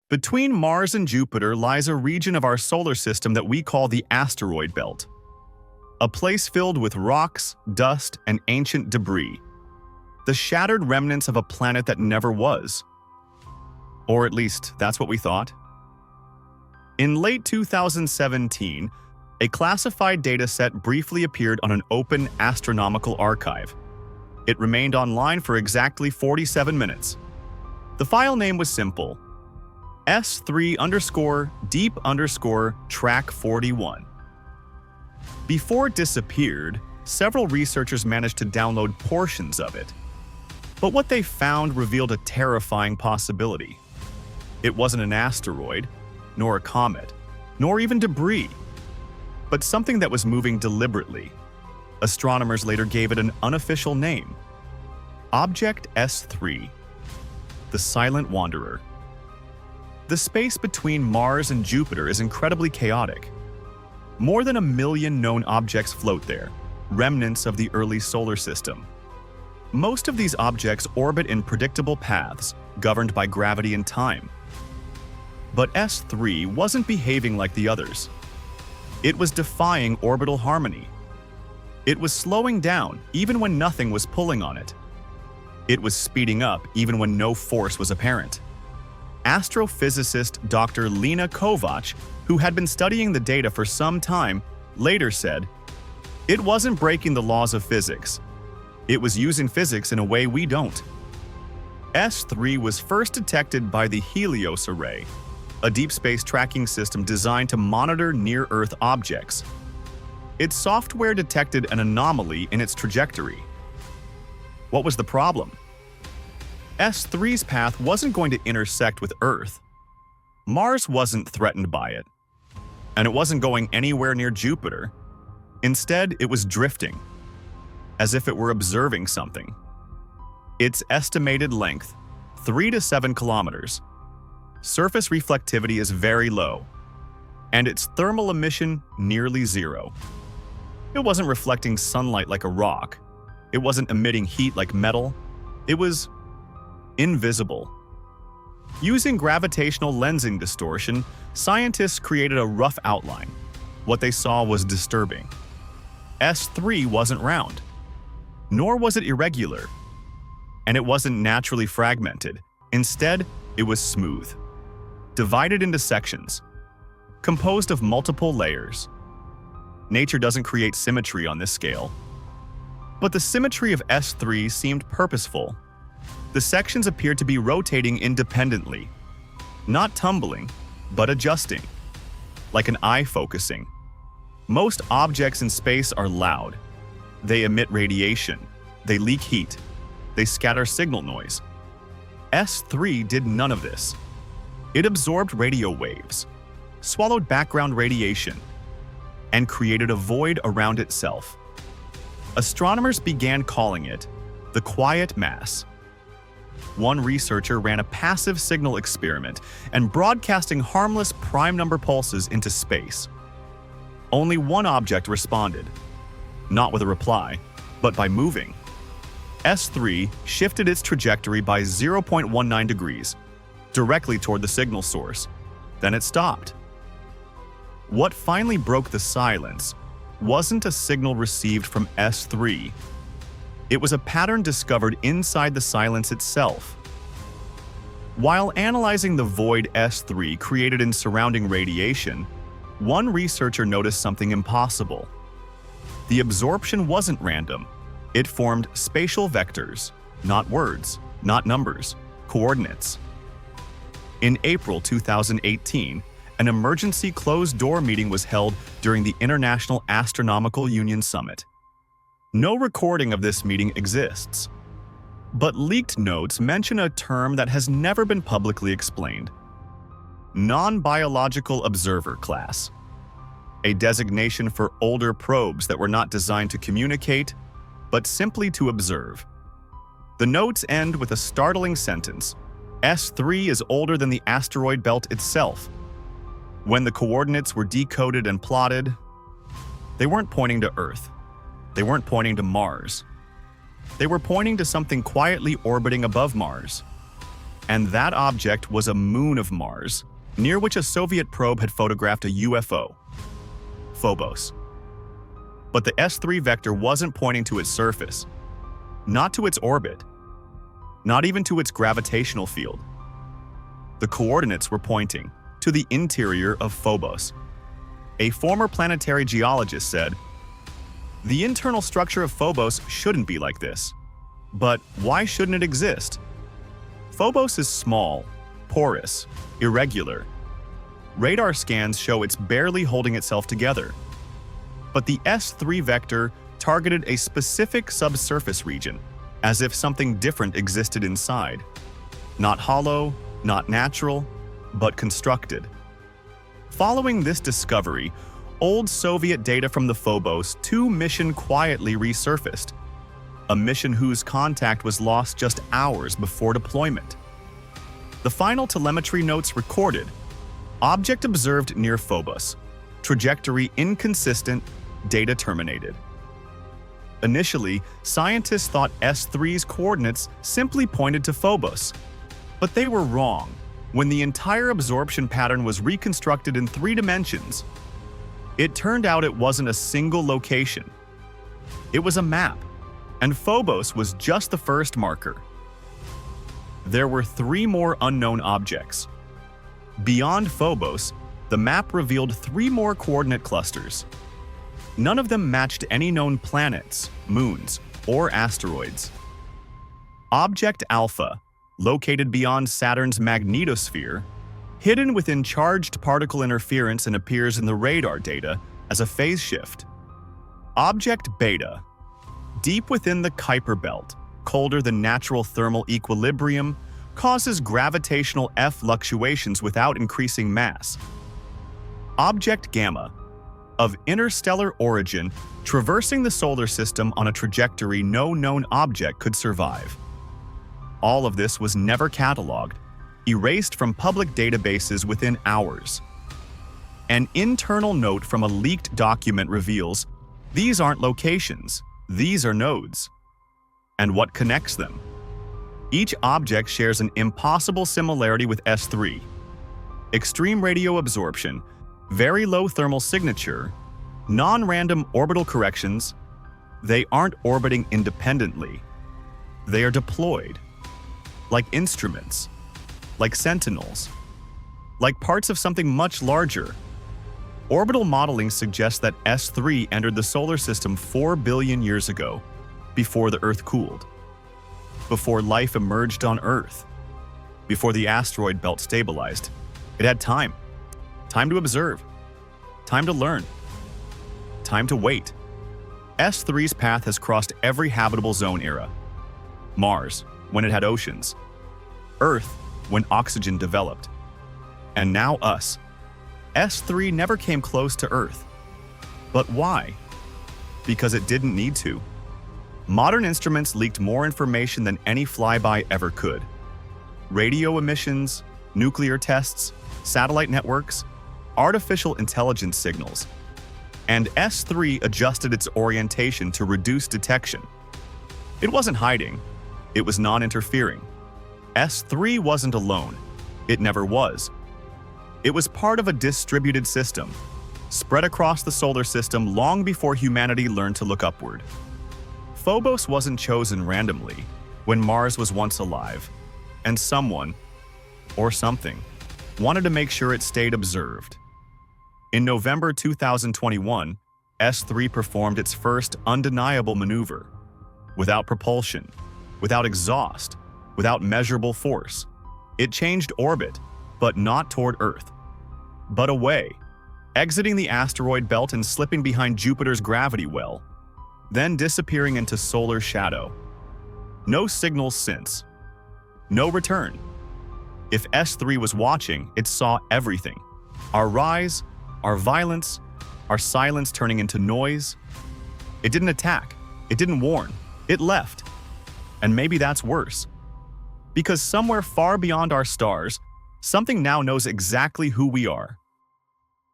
Between Mars and Jupiter lies a region of our solar system that we call the asteroid belt. A place filled with rocks, dust, and ancient debris. The shattered remnants of a planet that never was. Or at least, that's what we thought. In late 2017, a classified dataset briefly appeared on an open astronomical archive. It remained online for exactly 47 minutes. The file name was simple: S3_deep_track41. Before it disappeared, several researchers managed to download portions of it. But what they found revealed a terrifying possibility. It wasn't an asteroid, nor a comet, nor even debris, but something that was moving deliberately. Astronomers later gave it an unofficial name: Object S3, the Silent Wanderer. The space between Mars and Jupiter is incredibly chaotic. More than 1 million known objects float there, remnants of the early solar system. Most of these objects orbit in predictable paths, governed by gravity and time. But S3 wasn't behaving like the others. It was defying orbital harmony. It was slowing down even when nothing was pulling on it. It was speeding up even when no force was apparent. Astrophysicist Dr. Lena Kovac, who had been studying the data for some time, later said, "It wasn't breaking the laws of physics. It was using physics in a way we don't." S3 was first detected by the Helios Array, a deep space tracking system designed to monitor near-Earth objects. Its software detected an anomaly in its trajectory. What was the problem? S3's path wasn't going to intersect with Earth. Mars wasn't threatened by it, and it wasn't going anywhere near Jupiter. Instead, it was drifting, as if it were observing something. Its estimated length, 3 to 7 kilometers. Surface reflectivity is very low, and its thermal emission nearly zero. It wasn't reflecting sunlight like a rock. It wasn't emitting heat like metal. It was invisible. Using gravitational lensing distortion, scientists created a rough outline. What they saw was disturbing. S3 wasn't round, nor was it irregular, and it wasn't naturally fragmented. Instead, it was smooth, divided into sections, composed of multiple layers. Nature doesn't create symmetry on this scale. But the symmetry of S3 seemed purposeful. The sections appeared to be rotating independently, not tumbling, but adjusting, like an eye focusing. Most objects in space are loud. They emit radiation, they leak heat, they scatter signal noise. S3 did none of this. It absorbed radio waves, swallowed background radiation, and created a void around itself. Astronomers began calling it the quiet mass. One researcher ran a passive signal experiment and broadcasting harmless prime number pulses into space. Only one object responded, not with a reply, but by moving. S3 shifted its trajectory by 0.19 degrees, directly toward the signal source. Then it stopped. What finally broke the silence wasn't a signal received from S3. It was a pattern discovered inside the silence itself. While analyzing the void S3 created in surrounding radiation, one researcher noticed something impossible. The absorption wasn't random. It formed spatial vectors, not words, not numbers, coordinates. In April 2018, an emergency closed-door meeting was held during the International Astronomical Union Summit. No recording of this meeting exists, but leaked notes mention a term that has never been publicly explained: non-biological observer class, a designation for older probes that were not designed to communicate, but simply to observe. The notes end with a startling sentence: S3 is older than the asteroid belt itself. When the coordinates were decoded and plotted, they weren't pointing to Earth. They weren't pointing to Mars. They were pointing to something quietly orbiting above Mars. And that object was a moon of Mars, near which a Soviet probe had photographed a UFO, Phobos. But the S3 vector wasn't pointing to its surface, not to its orbit, not even to its gravitational field. The coordinates were pointing to the interior of Phobos. A former planetary geologist said, "The internal structure of Phobos shouldn't be like this. But why shouldn't it exist? Phobos is small, porous, irregular. Radar scans show it's barely holding itself together. But the S3 vector targeted a specific subsurface region, as if something different existed inside. Not hollow, not natural, but constructed." Following this discovery, old Soviet data from the Phobos 2 mission quietly resurfaced, a mission whose contact was lost just hours before deployment. The final telemetry notes recorded: object observed near Phobos, trajectory inconsistent, data terminated. Initially, scientists thought S3's coordinates simply pointed to Phobos, but they were wrong when the entire absorption pattern was reconstructed in 3 dimensions. It turned out it wasn't a single location. It was a map, and Phobos was just the first marker. There were 3 more unknown objects. Beyond Phobos, the map revealed 3 more coordinate clusters. None of them matched any known planets, moons, or asteroids. Object Alpha, located beyond Saturn's magnetosphere, hidden within charged particle interference and appears in the radar data as a phase shift. Object Beta, deep within the Kuiper belt, colder than natural thermal equilibrium, causes gravitational F fluctuations without increasing mass. Object Gamma, of interstellar origin, traversing the solar system on a trajectory no known object could survive. All of this was never cataloged, erased from public databases within hours. An internal note from a leaked document reveals these aren't locations, these are nodes. And what connects them? Each object shares an impossible similarity with S3. Extreme radio absorption, very low thermal signature, non-random orbital corrections. They aren't orbiting independently. They are deployed, like instruments, like sentinels, like parts of something much larger. Orbital modeling suggests that S3 entered the solar system 4 billion years ago, before the Earth cooled, before life emerged on Earth, before the asteroid belt stabilized. It had time to observe, time to learn, time to wait. S3's path has crossed every habitable zone era. Mars, when it had oceans. Earth, when oxygen developed. And now us. S3 never came close to Earth. But why? Because it didn't need to. Modern instruments leaked more information than any flyby ever could. Radio emissions, nuclear tests, satellite networks, artificial intelligence signals. And S3 adjusted its orientation to reduce detection. It wasn't hiding. It was non-interfering. S3 wasn't alone. It never was. It was part of a distributed system, spread across the solar system long before humanity learned to look upward. Phobos wasn't chosen randomly when Mars was once alive, and someone, or something, wanted to make sure it stayed observed. In November 2021, S3 performed its first undeniable maneuver. Without propulsion, without exhaust, without measurable force. It changed orbit, but not toward Earth, but away, exiting the asteroid belt and slipping behind Jupiter's gravity well, then disappearing into solar shadow. No signals since. No return. If S3 was watching, it saw everything. Our rise, our violence, our silence turning into noise. It didn't attack. It didn't warn. It left. And maybe that's worse. Because somewhere far beyond our stars, something now knows exactly who we are.